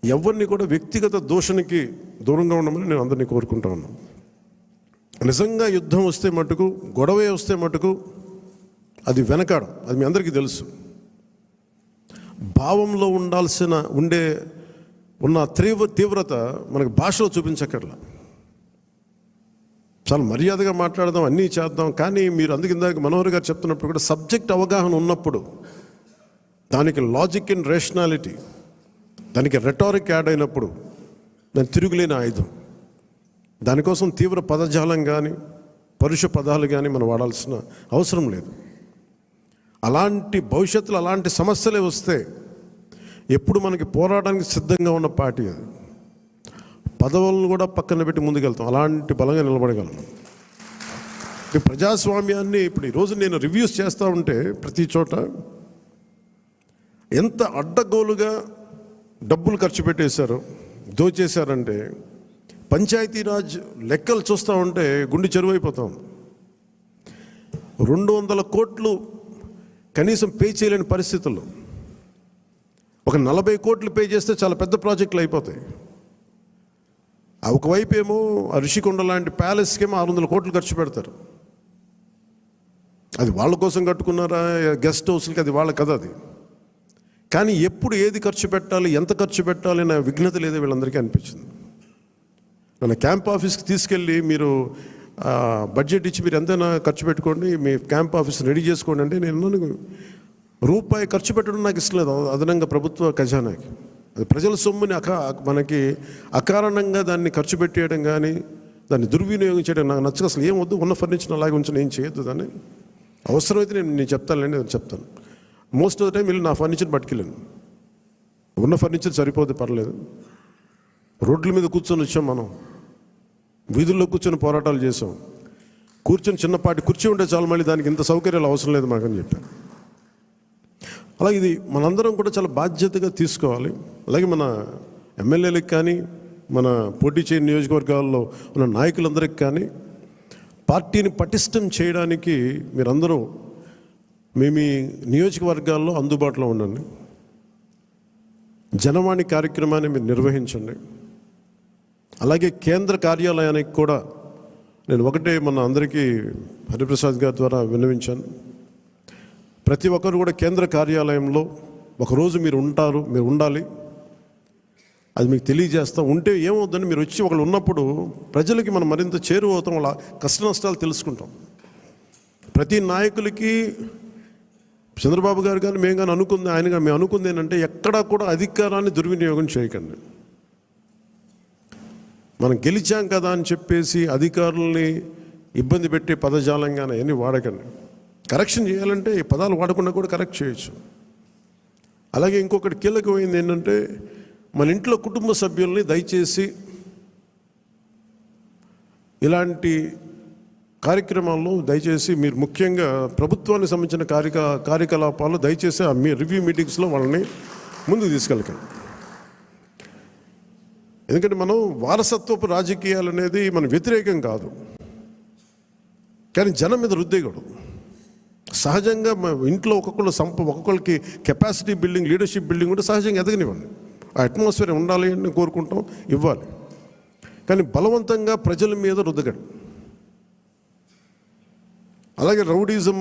ఎవరిని కూడా వ్యక్తిగత దూషణకి దూరంగా ఉండమని నేను అందరినీ కోరుకుంటా ఉన్నాను. నిజంగా యుద్ధం వస్తే మటుకు, గొడవే వస్తే మటుకు అది వెనకాడం, అది మీ అందరికీ తెలుసు. భావంలో ఉన్న తీవ్రత మనకు భాషలో చూపించక్కర్లా. చాలా మర్యాదగా మాట్లాడదాం, అన్నీ చేద్దాం. కానీ మీరు అందుకు ఇందాక మనోహర్ గారు చెప్తున్నప్పుడు కూడా సబ్జెక్ట్ అవగాహన ఉన్నప్పుడు, దానికి లాజిక్ అండ్ రేషనాలిటీ, దానికి రెటారిక్ యాడ్ అయినప్పుడు దాని తిరుగులేని ఆయుధం. దానికోసం తీవ్ర పదజాలం కానీ పరుష పదాలు కానీ మనం వాడాల్సిన అవసరం లేదు. భవిష్యత్తులో అలాంటి సమస్యలే వస్తే ఎప్పుడు మనకి పోరాటానికి సిద్ధంగా ఉన్న పార్టీ అది. పదవులను కూడా పక్కన పెట్టి ముందుకెళ్తాం, అలాంటి బలంగా నిలబడగలం. ఈ ప్రజాస్వామ్యాన్ని ఇప్పుడు ఈరోజు నేను రివ్యూస్ చేస్తూ ఉంటే ప్రతి చోట ఎంత అడ్డగోలుగా డబ్బులు ఖర్చు పెట్టేశారు, దోచేశారంటే పంచాయతీరాజ్ లెక్కలు చూస్తూ ఉంటే గుండె చెరువైపోతాం. 200 కోట్లు కనీసం పే చేయలేని పరిస్థితుల్లో ఒక 40 కోట్లు పే చేస్తే చాలా పెద్ద ప్రాజెక్టులు అయిపోతాయి. ఒకవైపు ఏమో ఆ ఋషికొండ లాంటి ప్యాలెస్కేమో 600 కోట్లు ఖర్చు పెడతారు. అది వాళ్ళ కోసం కట్టుకున్నారా, గెస్ట్ హౌస్లకి, అది వాళ్ళ కథ అది. కానీ ఎప్పుడు ఏది ఖర్చు పెట్టాలి, ఎంత ఖర్చు పెట్టాలి అనే విఘ్నత లేదో వీళ్ళందరికీ అనిపించింది. మన క్యాంప్ ఆఫీస్కి తీసుకెళ్ళి మీరు బడ్జెట్ ఇచ్చి మీరు ఎంతైనా ఖర్చు పెట్టుకోండి, మీ క్యాంప్ ఆఫీస్ రెడీ చేసుకోండి అంటే నేను రూపాయి ఖర్చు పెట్టడం నాకు ఇష్టం లేదు అదనంగా ప్రభుత్వ ఖజానాకి. అది ప్రజల సొమ్ముని మనకి అకారణంగా దాన్ని ఖర్చు పెట్టేయడం కానీ దాన్ని దుర్వినియోగం చేయడం నాకు నచ్చక. అసలు ఏం వద్దు, ఉన్న ఫర్నిచర్ అలాగే ఉంచి ఏం చేయొద్దు. దాన్ని అవసరమైతే నేను చెప్తానులేండి, నేను చెప్తాను. మోస్ట్ ఆఫ్ ద టైం వీళ్ళు నా ఫర్నిచర్ పట్టుకెళ్ళాను. ఉన్న ఫర్నిచర్ సరిపోతే పర్లేదు. రోడ్ల మీద కూర్చొని వచ్చాం, మనం వీధుల్లో కూర్చొని పోరాటాలు చేసాం. కూర్చొని చిన్నపాటి కుర్చీ ఉంటే చాలు, మళ్ళీ దానికి ఇంత సౌకర్యాలు అవసరం లేదు మాకని చెప్పాను. అలాగే ఇది మనందరం కూడా చాలా బాధ్యతగా తీసుకోవాలి. అలాగే మన ఎమ్మెల్యేలకు కానీ మన పోటీ చేయని నియోజకవర్గాల్లో ఉన్న నాయకులందరికీ కానీ పార్టీని పటిష్టం చేయడానికి మీరందరూ మీ నియోజకవర్గాల్లో అందుబాటులో ఉండండి. జనవాణి కార్యక్రమాన్ని మీరు నిర్వహించండి. అలాగే కేంద్ర కార్యాలయానికి కూడా నేను ఒకటే మన అందరికీ హరిప్రసాద్ గారి ద్వారా విన్నవించాను. ప్రతి ఒక్కరు కూడా కేంద్ర కార్యాలయంలో ఒకరోజు మీరు ఉండాలి. అది మీకు తెలియజేస్తాం. ఉంటే ఏమవుతుందని మీరు వచ్చి ఒకళ్ళు ఉన్నప్పుడు ప్రజలకి మనం మరింత చేరువవుతాం, వాళ్ళ కష్ట నష్టాలు తెలుసుకుంటాం. ప్రతి నాయకులకి చంద్రబాబు గారు కానీ మేము కానీ మేము అనుకుంది ఏంటంటే ఎక్కడా కూడా అధికారాన్ని దుర్వినియోగం చేయకండి. మనం గెలిచాం కదా అని చెప్పేసి అధికారుల్ని ఇబ్బంది పెట్టే పదజాలంగానే అవన్నీ వాడకండి. కరెక్షన్ చేయాలంటే ఈ పదాలు వాడకుండా కూడా కరెక్ట్ చేయొచ్చు. అలాగే ఇంకొకటి కీలకమైంది ఏంటంటే మన ఇంట్లో కుటుంబ సభ్యుల్ని దయచేసి ఇలాంటి కార్యక్రమాల్లో దయచేసి మీరు ముఖ్యంగా ప్రభుత్వానికి సంబంధించిన కార్యకలాపాలు దయచేసి మీ రివ్యూ మీటింగ్స్లో వాళ్ళని ముందుకు తీసుకెళ్ళకండి. ఎందుకంటే మనం వారసత్వపు రాజకీయాలు అనేది మన వ్యతిరేకం కాదు, కానీ జనం మీద రుద్దేయకూడదు. సహజంగా ఇంట్లో ఒక్కొక్కరికి కెపాసిటీ బిల్డింగ్, లీడర్షిప్ బిల్డింగ్ కూడా సహజంగా ఎదగనివ్వండి. ఆ అట్మాస్ఫియర్ ఉండాలి అని కోరుకుంటాం, ఇవ్వాలి. కానీ బలవంతంగా ప్రజల మీద రుద్దకండి. అలాగే రౌడీజం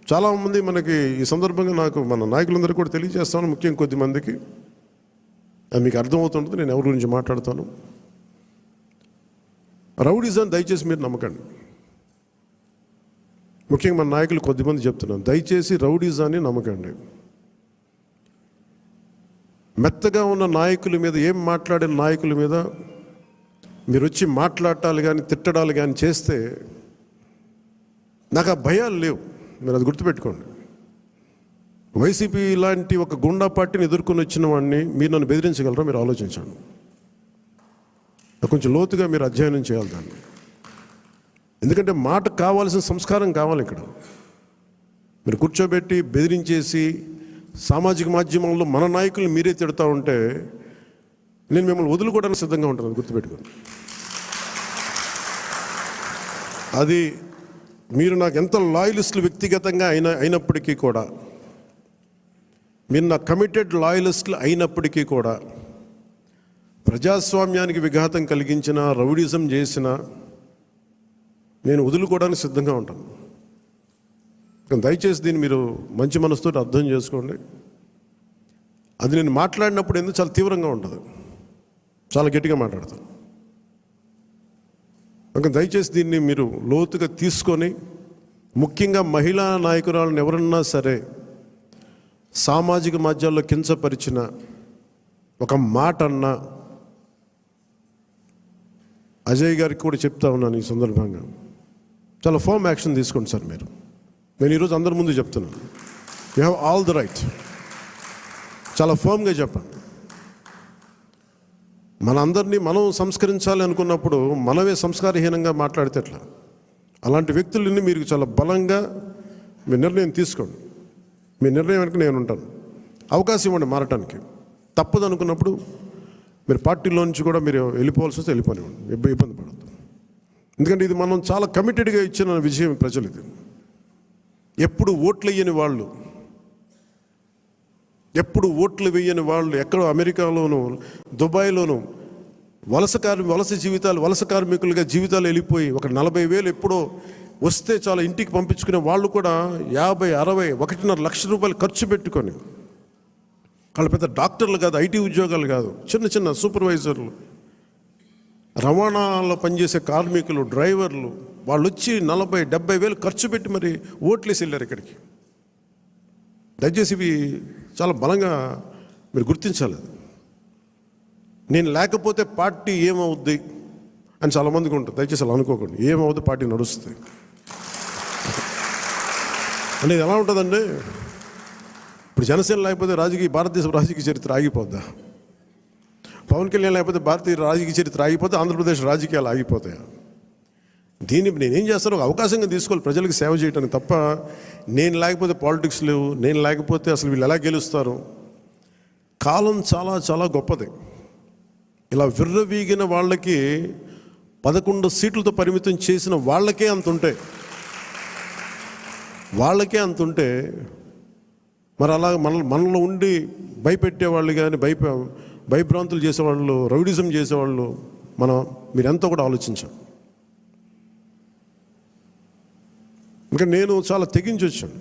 చాలామంది మనకి ఈ సందర్భంగా నాకు మన నాయకులందరూ కూడా తెలియజేస్తాను, ముఖ్యంగా కొద్దిమందికి అది మీకు అర్థమవుతుంటుంది నేను ఎవరి గురించి మాట్లాడతాను. రౌడీజం దయచేసి మీరు నమ్మకండి. ముఖ్యంగా మన నాయకులు కొద్దిమంది చెప్తున్నాను, దయచేసి రౌడీజాన్ని నమ్మకండి. మెత్తగా ఉన్న నాయకుల మీద, ఏం మాట్లాడిన నాయకుల మీద మీరు వచ్చి మాట్లాడాలి కానీ తిట్టడాలు కానీ చేస్తే నాకు ఆ భయాలు లేవు. మీరు అది గుర్తుపెట్టుకోండి. వైసీపీ లాంటి ఒక గుండా పార్టీని ఎదుర్కొని వచ్చిన వాడిని మీరు నన్ను బెదిరించగలరా? మీరు ఆలోచించండి. కొంచెం లోతుగా మీరు అధ్యయనం చేయాలి దాన్ని. ఎందుకంటే మాట కావాల్సిన సంస్కారం కావాలి. ఇక్కడ మీరు కూర్చోబెట్టి బెదిరించేసి సామాజిక మాధ్యమంలో మన నాయకుల్ని మీరే తిడతా ఉంటే నేను మిమ్మల్ని వదులుకోవడానికి సిద్ధంగా ఉంటాను, గుర్తుపెట్టుకోండి. అది మీరు నాకు ఎంత లాయలిస్టులు వ్యక్తిగతంగా అయినప్పటికీ కూడా, మీరు నా కమిటెడ్ లాయలిస్టులు అయినప్పటికీ కూడా ప్రజాస్వామ్యానికి విఘాతం కలిగించిన, రౌడిజం చేసిన నేను వదులుకోవడానికి సిద్ధంగా ఉంటాను. కానీ దయచేసి దీన్ని మీరు మంచి మనసుతో అర్థం చేసుకోండి. అది నేను మాట్లాడినప్పుడు ఎందుకు చాలా తీవ్రంగా ఉంటుంది, చాలా గట్టిగా మాట్లాడతాను. ఇంకా దయచేసి దీన్ని మీరు లోతుగా తీసుకొని, ముఖ్యంగా మహిళా నాయకురాలను ఎవరన్నా సరే సామాజిక మాధ్యాల్లో కించపరిచిన ఒక మాట అన్నా అజయ్ గారికి కూడా చెప్తా ఉన్నాను ఈ సందర్భంగా, చాలా ఫర్మ్ యాక్షన్ తీసుకోండి సార్. నేను ఈరోజు అందరి ముందు చెప్తున్నాను, you have all the right. చాలా ఫర్మ్గా చెప్పండి. మనందరినీ మనం సంస్కరించాలి అనుకున్నప్పుడు మనమే సంస్కారహీనంగా మాట్లాడితే ఎట్లా? అలాంటి వ్యక్తులని మీరు చాలా బలంగా మీ నిర్ణయం తీసుకోండి. మీ నిర్ణయం వెనక నేను ఉంటాను. అవకాశం ఇవ్వండి మారటానికి. తప్పదు అనుకున్నప్పుడు మీరు పార్టీలో నుంచి కూడా మీరు వెళ్ళిపోవాల్సి వస్తే వెళ్ళిపోనివ్వండి, ఇబ్బంది పడద్దు. ఎందుకంటే ఇది మనం చాలా కమిటెడ్గా ఇచ్చిన విజయం ప్రజలు. ఇది ఎప్పుడు ఓట్లు వేయని వాళ్ళు, ఎప్పుడు ఓట్లు వేయని వాళ్ళు ఎక్కడో అమెరికాలోనూ దుబాయ్లోనూ వలస కార్మికులుగా జీవితాలు వెళ్ళిపోయి ఒక 40,000 ఎప్పుడో వస్తే చాలా ఇంటికి పంపించుకునే వాళ్ళు కూడా 50, 60, 1.5 లక్ష రూపాయలు ఖర్చు పెట్టుకొని, వాళ్ళు పెద్ద డాక్టర్లు కాదు, ఐటీ ఉద్యోగాలు కాదు, చిన్న చిన్న సూపర్వైజర్లు, రవాణాలో పనిచేసే కార్మికులు, డ్రైవర్లు, వాళ్ళు వచ్చి 40, 70 వేలు ఖర్చు పెట్టి మరి ఓట్లేసి వెళ్ళారు ఇక్కడికి. దయచేసి ఇవి చాలా బలంగా మీరు గుర్తించాలి. నేను లేకపోతే పార్టీ ఏమవుద్ది అని చాలామందికి ఉంటుంది. దయచేసి అలా అనుకోకండి. ఏమవుద్ది, పార్టీ నడుస్తుంది అనేది ఎలా ఉంటుందండి? ఇప్పుడు జనసేన లేకపోతే భారతదేశ రాజకీయ చరిత్ర ఆగిపోద్దా? పవన్ కళ్యాణ్ లేకపోతే భారతీయ రాజకీయ చరిత్ర ఆగిపోతే ఆంధ్రప్రదేశ్ రాజకీయాలు ఆగిపోతాయి. దీన్ని నేనేం చేస్తాను, ఒక అవకాశంగా తీసుకోవాలి ప్రజలకు సేవ చేయడానికి తప్ప, నేను లేకపోతే పాలిటిక్స్ లేవు, నేను లేకపోతే అసలు వీళ్ళు ఎలా గెలుస్తారు. కాలం చాలా చాలా గొప్పది. ఇలా విర్రవీగిన వాళ్ళకి 11 సీట్లతో పరిమితం చేసిన వాళ్ళకే అంతుంటే మరి అలా మనలో ఉండి భయపెట్టేవాళ్ళు కానీ భయభ్రాంతులు చేసేవాళ్ళు, రౌడిజం చేసేవాళ్ళు మీరెంతో కూడా ఆలోచించాం. ఇంకా నేను చాలా తెగించి వచ్చాను.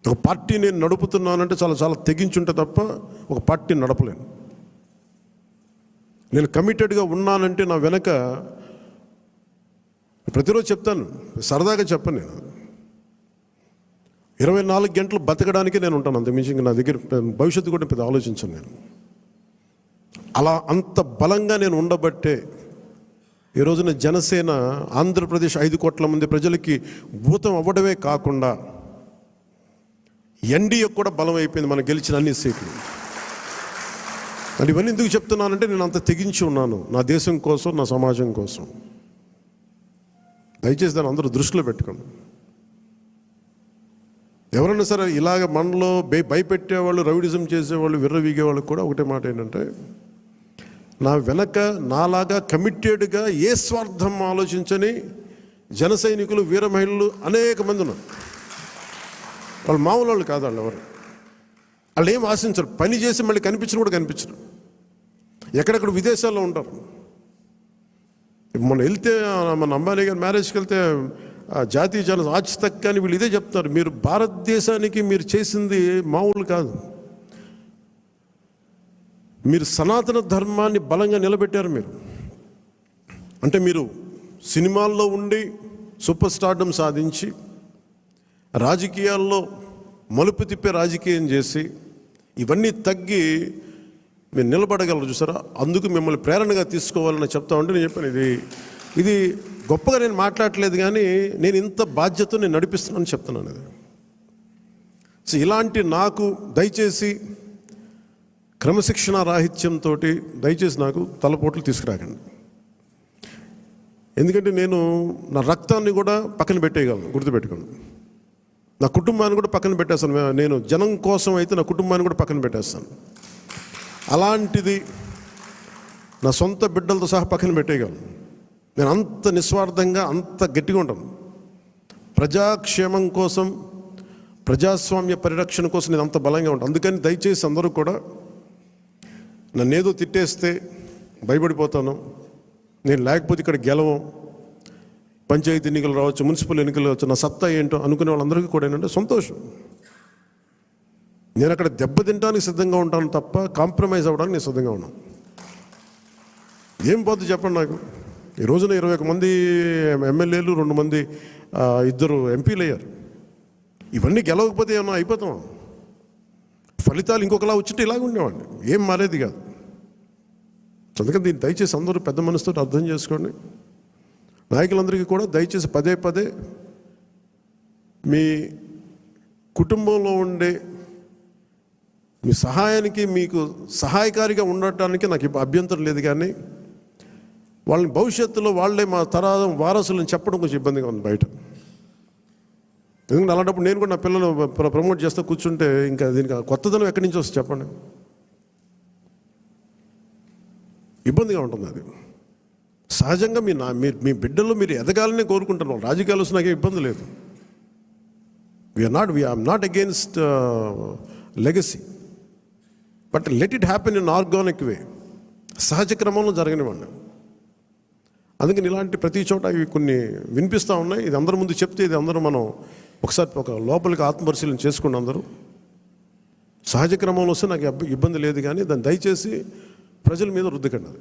ఒక పార్టీ నేను నడుపుతున్నానంటే చాలా చాలా తెగించుంటే తప్ప ఒక పార్టీని నడపలేను. నేను కమిటెడ్గా ఉన్నానంటే నా వెనక ప్రతిరోజు చెప్తాను, సరదాగా చెప్పను. నేను 24 గంటలు బతకడానికి నేను ఉంటాను, అంతకుమించి నా దగ్గర భవిష్యత్తు కూడా పెద్ద ఆలోచించాను. నేను అలా అంత బలంగా నేను ఉండబట్టే ఈ రోజున జనసేన ఆంధ్రప్రదేశ్ 5 కోట్ల మంది ప్రజలకి భూతం అవ్వడమే కాకుండా ఎన్డీఏ కూడా బలం అయిపోయింది, మనం గెలిచిన అన్ని సీట్లు. అంటే ఇవన్నీ ఎందుకు చెప్తున్నానంటే నేను అంత తెగించి ఉన్నాను నా దేశం కోసం, నా సమాజం కోసం. దయచేసి దాన్ని అందరూ దృష్టిలో పెట్టుకోండి. ఎవరైనా సరే ఇలాగ మనలో భయపెట్టేవాళ్ళు, రౌడిజం చేసేవాళ్ళు, విర్రవీగేవాళ్ళు కూడా ఒకటే మాట ఏంటంటే, నా వెనక నాలాగా కమిటెడ్గా ఏ స్వార్థం ఆలోచించని జన సైనికులు, వీర మహిళలు అనేక మంది ఉన్నారు. వాళ్ళు మామూలు వాళ్ళు కాదు. వాళ్ళు ఏం ఆశించరు. పని చేసి మళ్ళీ కనిపించరు. ఎక్కడెక్కడ విదేశాల్లో ఉంటారు. మనం వెళ్తే మన అంబానీ గారి మ్యారేజ్కి వెళ్తే జాతీయ జన ఆజ్ తక్ కానీ వీళ్ళు ఇదే చెప్తారు, మీరు భారతదేశానికి మీరు చేసింది మామూలు కాదు, మీరు సనాతన ధర్మాన్ని బలంగా నిలబెట్టారు. మీరు సినిమాల్లో ఉండి సూపర్ స్టార్డమ్ సాధించి రాజకీయాల్లో మలుపు తిప్పే రాజకీయం చేసి ఇవన్నీ తగ్గి మీరు నిలబడగలరు చూసారా. అందుకు మిమ్మల్ని ప్రేరణగా తీసుకోవాలని చెప్తా ఉంటే నేను చెప్పాను, ఇది గొప్పగా నేను మాట్లాడట్లేదు, కానీ నేను ఇంత బాధ్యత నేను నడిపిస్తున్నానని చెప్తున్నాను. ఇది సో ఇలాంటి నాకు దయచేసి క్రమశిక్షణ రాహిత్యంతో దయచేసి నాకు తలపోట్లు తీసుకురాకండి. ఎందుకంటే నేను నా రక్తాన్ని కూడా పక్కన పెట్టేయగలను, గుర్తుపెట్టుకోండి. నా కుటుంబాన్ని కూడా పక్కన పెట్టేస్తాను. నేను జనం కోసం అయితే నా కుటుంబాన్ని కూడా పక్కన పెట్టేస్తాను. అలాంటిది నా సొంత బిడ్డలతో సహా పక్కన పెట్టేయగలను. నేను అంత నిస్వార్థంగా, అంత గట్టిగా ఉంటాను. ప్రజాక్షేమం కోసం, ప్రజాస్వామ్య పరిరక్షణ కోసం నేను అంత బలంగా ఉంటాను. అందుకని దయచేసి అందరూ కూడా నన్నేదో తిట్టేస్తే భయపడిపోతాను, నేను లేకపోతే ఇక్కడ గెలవం, పంచాయతీ ఎన్నికలు రావచ్చు, మున్సిపల్ ఎన్నికలు రావచ్చు, నా సత్తా ఏంటో అనుకునే వాళ్ళందరికీ కూడా ఏంటంటే సంతోషం. నేను అక్కడ దెబ్బతింటానికి సిద్ధంగా ఉంటాను తప్ప కాంప్రమైజ్ అవ్వడానికి నేను సిద్ధంగా ఉన్నాను. ఏం పోతుంది చెప్పండి నాకు. ఈ రోజున 21 మంది ఎమ్మెల్యేలు, 2 మంది 2 ఎంపీలు అయ్యారు. ఇవన్నీ గెలవకపోతే ఏమన్నా అయిపోతాం. ఫలితాలు ఇంకొకలా వచ్చింటే ఇలాగ ఉండేవాడిని, ఏం మారేది కాదు. అందుకని దీన్ని దయచేసి అందరూ పెద్ద మనసుతో అర్థం చేసుకోండి. నాయకులందరికీ కూడా దయచేసి పదే పదే మీ కుటుంబంలో ఉండే మీ సహాయానికి, మీకు సహాయకారిగా ఉండటానికి నాకు అభ్యంతరం లేదు, కానీ వాళ్ళని భవిష్యత్తులో వాళ్ళే మా తరాదం వారసులను చెప్పడం కొంచెం ఇబ్బందిగా ఉంది బయట. ఎందుకంటే అలాంటప్పుడు నేను కూడా నా పిల్లలు ప్రమోట్ చేస్తూ కూర్చుంటే ఇంకా దీనికి కొత్తదనం ఎక్కడి నుంచి వస్తుంది చెప్పండి. ఇబ్బందిగా ఉంటుంది అది. సహజంగా మీ బిడ్డల్లో మీరు ఎదగాలని కోరుకుంటున్నాం. రాజకీయాలు వస్తే నాకే ఇబ్బంది లేదు. We are not against legacy, but let it happen in organic way, సహజ క్రమంలో జరగనివ్వండి. అందుకని ఇలాంటి ప్రతి చోట ఇవి కొన్ని వినిపిస్తూ ఉన్నాయి. ఇది అందరి ముందు చెప్తే ఇది అందరూ మనం ఒకసారి ఒక లోపలికి ఆత్మపరిశీలన చేసుకోండి. అందరూ సహజ క్రమంలో వస్తే నాకు ఇబ్బంది లేదు, కానీ దాన్ని దయచేసి ప్రజల మీద రుద్దకండి.